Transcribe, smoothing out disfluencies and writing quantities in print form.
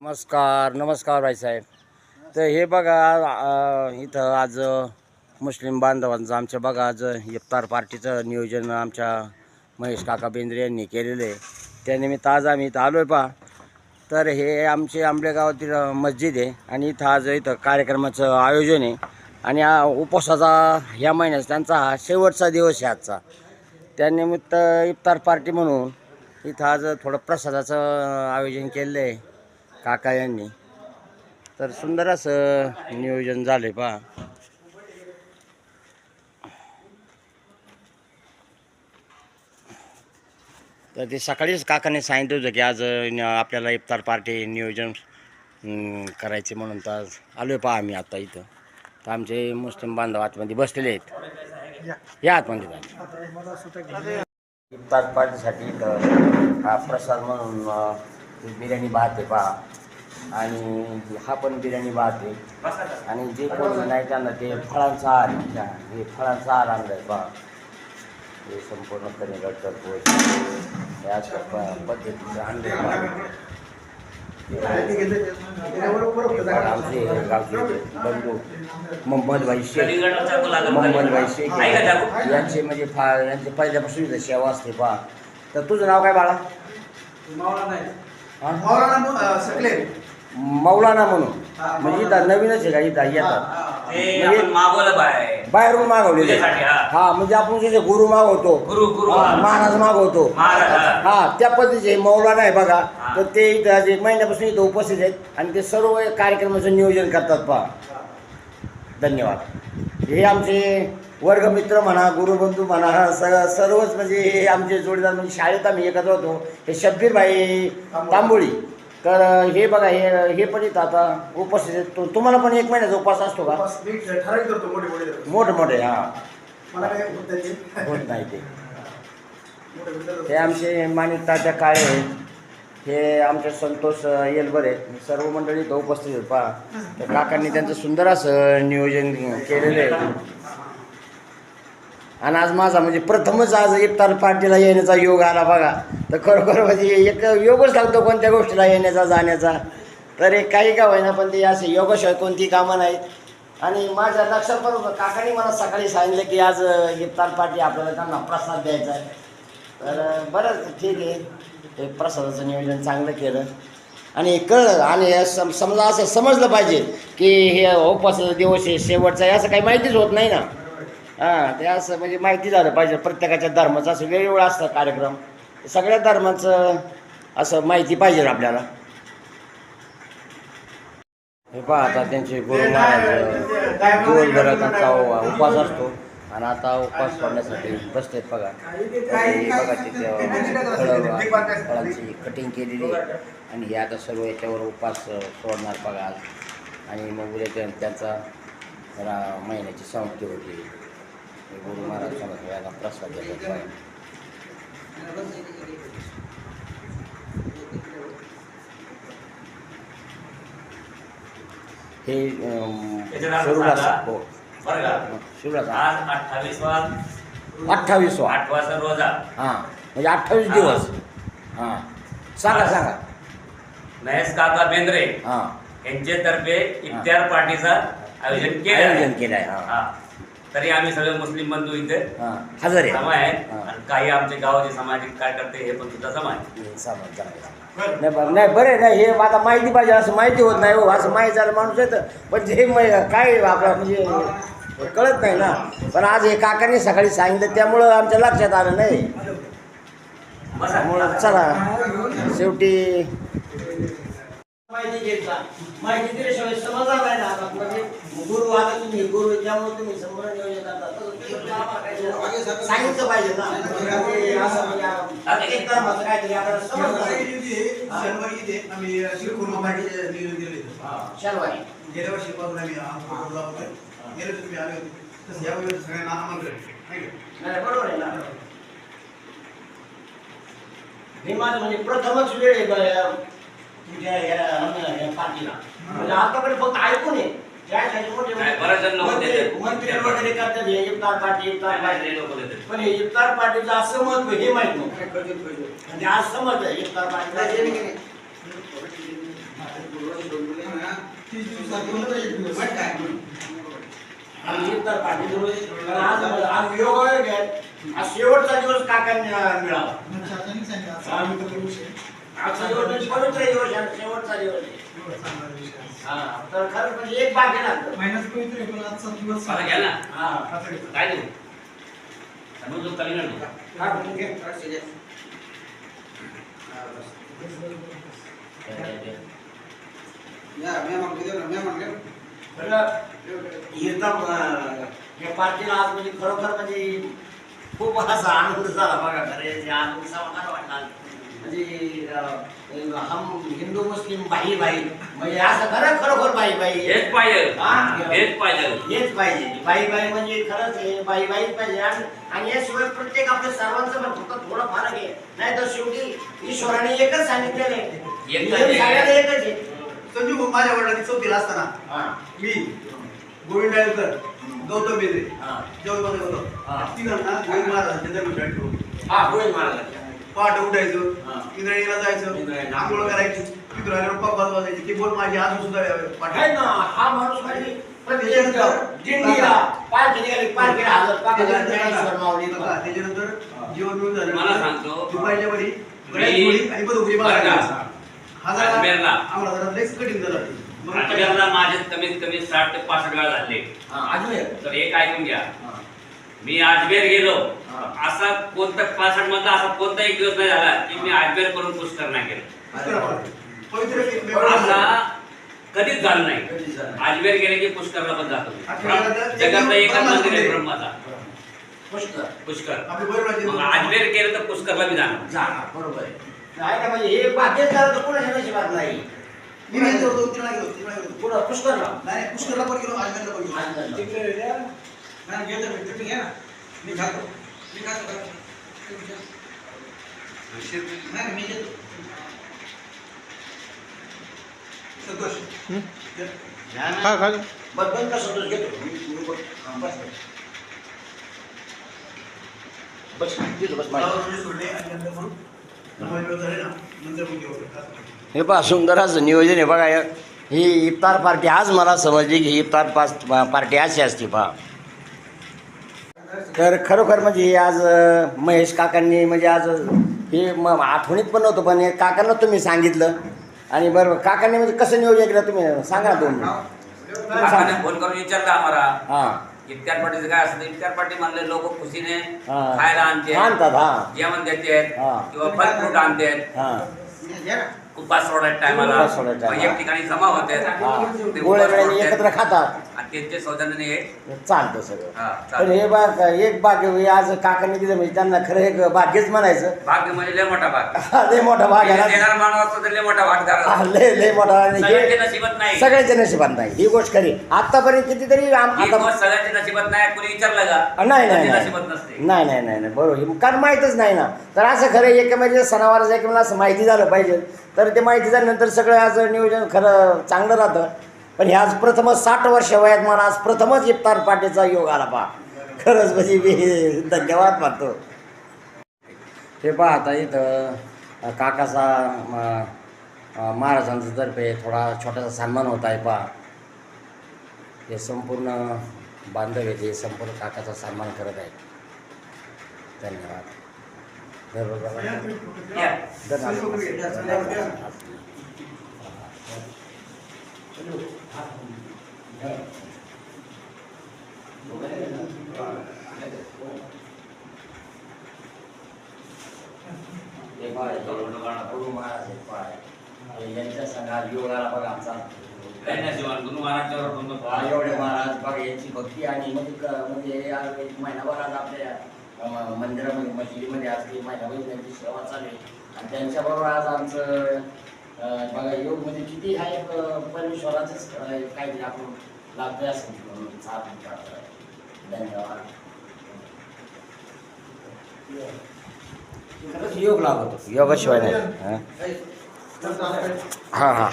नमस्कार नमस्कार भाईसाहेब. तर हे बघा इथं आज मुस्लिम बांधवांचं आमच्या बघा आज इफ्तार पार्टीचं नियोजन आमच्या महेश काका बेंद्रे यांनी केलेलं आहे. त्यानिमित्त आज आम्ही इथं आलो आहे पहा. तर हे आमचे आंबेगावातील मस्जिद आहे आणि इथं आज इथं कार्यक्रमाचं आयोजन आहे आणि उपवासाचा ह्या महिन्याचा त्यांचा हा शेवटचा दिवस आहे आजचा. त्यानिमित्त इफ्तार पार्टी म्हणून इथं आज थोडं प्रसादाचं आयोजन केलेलं आहे काका यांनी. तर सुंदर असं नियोजन झालंय पहा. तर ते सकाळीच काकाने सांगितलं होतं की आज आपल्याला इफ्तार पार्टी नियोजन करायचे म्हणून तर आज आलो आहे पहा आम्ही आता इथं. तर आमचे मुस्लिम बांधव आतमध्ये बसलेले आहेत. या आतमध्ये इफ्तार पार्टीसाठी इथं हा प्रसाद म्हणून बिर्याणी भात आहे पहा आणि हा पण बिर्याणी भात आहे आणि जे कोणी नाही त्यांना ते फळांचा आहार हे फळांचा आहार आणलं आहे पहा. हे संपूर्णपणे गडकर पोच याच पद्धतीचं आणलं आमचे गावचे बंधू मोहम्मदभाई शेख यांचे म्हणजे यांचे पहिल्यापासून इथं सेवा असते पहा. तर तुझं नाव काय बाळा? मौलाना म्हणून म्हणजे इथं नवीनच आहे का इथं येतात बाहेरून मागवलेले. हा म्हणजे आपण जसे गुरु मागवतो महाराज मागवतो हा त्या पद्धतीचे मौलाना आहे बघा. तर ते इथं जे महिन्यापासून इथं उपस्थित आहेत आणि ते सर्व कार्यक्रमाचं नियोजन करतात पहा. धन्यवाद. हे आमचे वर्गमित्र म्हणा गुरुबंधू म्हणा सर्वच म्हणजे हे आमचे जोडीदार म्हणजे शाळेत आम्ही एकत्र होतो. हे शब्बीर भाई तांबोळी. तर हे बघा हे पण इथं आता उपस्थित आहेत. तुम्हाला पण एक महिन्याचा उपवास असतो का? मोठे मोठे हा होत नाही ते आमचे मानिकताच्या काळे आहेत. हे आमचे संतोष येलबर आहेत. सर्व मंडळी इथं उपस्थित आहेत पहा. तर काकांनी त्यांचं सुंदर असं नियोजन केलेलं आहे आणि आज माझा म्हणजे प्रथमच आज इफ्तार पार्टीला येण्याचा योग आला बघा. तर खरोखर म्हणजे एक योगच लागतो कोणत्या गोष्टीला येण्याचा जाण्याचा. तर एक काही का होईना पण ते असे योगाशिवाय कोणती कामं नाहीत. आणि माझ्या लक्षात पण होतं काकांनी मला सकाळी सांगितलं की आज इफ्तार पार्टी आपल्याला त्यांना प्रसाद द्यायचा आहे. तर बरं ठीक आहे. ते प्रसादाचं नियोजन चांगलं केलं आणि कळलं आणि समजा असं समजलं पाहिजे की हे उपवासाचा दिवस आहे शेवटचा आहे असं काही माहितीच होत नाही ना. हां ते असं म्हणजे माहिती झालं पाहिजे. प्रत्येकाच्या धर्माचं असं वेगवेगळं असतं कार्यक्रम. सगळ्या धर्माचं असं माहिती पाहिजे आपल्याला. हे पहा आता त्यांचे गुरु महाराज दिवसभर त्यांचा उपवास असतो आणि आता उपवास सोडण्यासाठी बसलेत बघा. बघा तिथे फळांची कटिंग केलेली आणि हे आता सर्व याच्यावर उपवास सोडणार बघा आज. आणि मग उद्या त्यांचा महिन्याची समाप्ती होती. गुरु महाराज याला प्रसाद देतात. हे शिवराचा हो शिवराचा 28वा रोजा हां म्हणजे 28 दिवस. हां सांगा महेश काका बेंद्रे हां यांच्यातर्फे इफ्तार पार्टीचं आयोजन केलं आहे. हां तरी आम्ही सगळे मुस्लिम बंधू इथे हजर जमा आहेत आणि काही आमचे गावाचे सामाजिक कार्यकर्ते हे पण सुद्धा जमा आहेत. नाही बरं नाही हे आता माहिती पाहिजे. असं माहिती होत नाही हो. असं माहिती झालं माणूस येतं पण हे काय आपलं म्हणजे कळत नाही ना. पण आज हे काकांनी सकाळी सांगितलं त्यामुळं आमच्या लक्षात आलं नाही. त्यामुळं चला शेवटी माहिती घ्यायचा. माहिती दिल्याशिवाय समजणार नाही ना. म्हणजे गुरु आता तुम्ही गुरु त्यामुळे तुम्ही संपूर्ण नियोजन करता सांगितलं पाहिजे ना. असं म्हणजे एक धर्माचं काहीतरी आपल्याला समजलं. शनिवारी गेल्या वर्षी पासून आम्ही गेले तुम्ही आले होते तसं यावेळी सगळ्यांना आमंत्रण नाही बरोबर आहे ना. हे माझं म्हणजे प्रथमच वेळ आहे तुमच्या या पार्टीला. म्हणजे आतापर्यंत फक्त ऐकून आहे मंत्री वगैरे करतात हे इफ्तार पार्टी पण हे इफ्तार पार्टीचं असं महत्व हे माहित नव्हतं. म्हणजे आज समजलं इफ्तार पार्टी 30 दिवसात बोललं तर 1 दिवस माहित काय आमची इफ्तार पार्टी जरूर आज योग आहे आज शेवटचा दिवस काकांनी मिळाला अच्छा आता नाही सांगितलं आज आम्ही तर विषय आज पवित्र दिवस आहे, शेवटचा दिवस आहे. चांगला विषय आहे. हा तर खरं म्हणजे एक भाग आहे ना महिनाच पवित्र आहे पण आजचा दिवस मला घ्या ना हा काय देऊ समजून कलिंगड देऊ. हा ठीक आहे. या मेहमान किती ना मेहमान घे एकदम या पार्टीला आज म्हणजे खरोखर म्हणजे खूप असा आनंद झाला बघा खरे आज उत्साह वाटला म्हणजे हम हिंदू मुस्लिम भाई भाई म्हणजे असं खरोखर भाई भाई हेच पाहिजे हा? हेच पाहिजे हेच पाहिजे बाई बाई म्हणजे खरंच आहे बाई बाईच पाहिजे आणि याशिवाय प्रत्येक आपल्या सर्वांचं पण फक्त थोडं फरक आहे नाही तर शेवटी ईश्वराने एकच सांगितलेलं आहे एकच नियम आहे. सगळ्याला एकच आहे संजू माझ्या वडिलांनी चौथीला असताना हा मी गोविंद डायलकर गौतम बेदरे हा जेवण होतो हा. तिघांना गोविंद महाराजांच्या जन्मस्थळी ठेवून हा गोविंद महाराज पहाटे उठायचं हा. इंद्रायणीला जायचं इंद्रायणी. आंघोळ करायची तिथून आल्यावर पप्पा वाजायची ती बोल माझी अजून सुद्धा आहे पाठ ना हा माणूस म्हणजे प्रत्येक दिंडीला पालखी निघाली पालखीला हजर पालखीला ज्ञानेश्वर माऊली त्याच्यानंतर जेवण मिळून झालं मला सांगतो. दुपारच्या वेळी मी- गड्याची पोळी आणि बदुगरी बरं का? अजमेरला. आम्हाला जरा लेस कठीण झालं मग अजमेरला माझे कमीत कमी 60 ते 65 वेळा झाले हा अजमेर तर एक ऐकून घ्या हा. मी अजमेर गेलो हा. असा कोणता 65 मधला असा कोणता एक दिवस नाही झाला की मी अजमेर करून पुष्कर नाही गेलो पवित्र असा कधीच झालं नाही कधीच झालं नाही. अजमेर गेले की पुष्करला पण जातो मी. अजमेरला जगातलं एकच ब्रह्माचं मंदिर आहे मंदिर. ब्रह्माचा पुष्कर पुष्कर आपली बरोबर मग अजमेर केलं तर पुष्करला बी जाणार जाणार बरोबर आहे नाही ना म्हणजे हे भाग्यच झालं तर कोणाच्या नशिबात नाही मी नाही गेलो 2-3 वेळा गेलो 3 वेळा गेलो पुढं पुष्करला नाही पुष्करला पण गेलो आजमेरला पण गेलो आजमेरला. तिकडे नाही घेतो मी तुम्ही घ्या ना मी खातो नाही मी घेतो संतोष बंद कसं तोच घेतो मी बघ. हा, बस बस तिथं बस माझ्या. सोडले आणि नंतर मग नमाज झाले ना नंतर मग घेऊ हे पहा सुंदर असं नियोजन आहे बघा ही इफ्तार पार्टी आज मला समजली की ही इफ्तार पार्टी अशी असते पहा तर खरोखर म्हणजे हे आज महेश काकांनी म्हणजे आज हे आठवणीत पण नव्हतं पण हे काकांना तुम्ही सांगितलं आणि बरोबर काकांनी म्हणजे कसं नियोजन केलं तुम्ही सांगा ना तुम्ही काकाने फोन करून विचारलं आम्हाला हां इफ्तार पार्टीचं काय असतं इफ्तार पार्टी म्हणले लोक खुशीने हा. खायला आणते आणतात हां जेवण देते हा. किंवा फल फ्रूट आणते हां उपास सोडायच्या टायमाला उपास सोडायच्या मग टायमाला. एक ठिकाणी जमा होते ते हां उपास गोळ्या वेळेने सोडतात. एकत्र खातात आणि त्यांच्या सौजन्याने हे चालतं सगळं हा, पण चालतं. हे बाग एक भाग्य हे आज काकांनी दिलं म्हणजे त्यांना खरं एक भाग्यच म्हणायचं भाग म्हणजे लय मोठा भाग लय मोठा भाग आहे ना. देणारा मानव असतो तर लय मोठा भाग हा, झाला लय मोठा आणि सगळ्यांच्या हे नशिबात नाही सगळ्यांच्या नशिबात नाही ही गोष्ट खरी आतापर्यंत कितीतरी ही आता गोष्ट सगळ्यांच्या नशिबात नाही कोणी विचारलं का नाही नाही त्यांच्या नाही नशिबात नसते नाही नाही नाही नाही बरोबर कारण माहीतच नाही ना तर असं खरं एकमेकांच्या सणावाराचं एकमेकांना असं माहिती झालं पाहिजे तर ते माहिती झाल्यानंतर सगळं आज नियोजन खरं चांगलं राहतं पण हे आज प्रथमच 60 वर्ष वयात मला आज प्रथमच इफ्तार पार्टीचा योग आला पहा खरंच म्हणजे मी धन्यवाद मानतो हे पहा आता इथं काकाचा महाराजांचा तर्फे थोडा छोटासा सन्मान होत आहे पहा हे संपूर्ण बांधव आहेत हे संपूर्ण काकाचा सन्मान करत आहेत धन्यवाद या. गुरु महाराज आहेत पहा यांच्या संघात योगाला बघा आमचा काही नशिबात गुरु महाराजांवर बंद हा, एवढे महाराज बघा यांची भक्ती आणि म्हणजे एक महिनाभर आज आपल्या मंदिरामध्ये मशिदीमध्ये आज ती महिनाभर त्यांची सेवा चालू आहे आणि त्यांच्याबरोबर आज आमचं बघा योग म्हणजे किती हा एक परमेश्वराचंच काहीतरी आपण लागतोय असं धन्यवाद खरंच योग लागतो योगाशिवाय नाही हां हां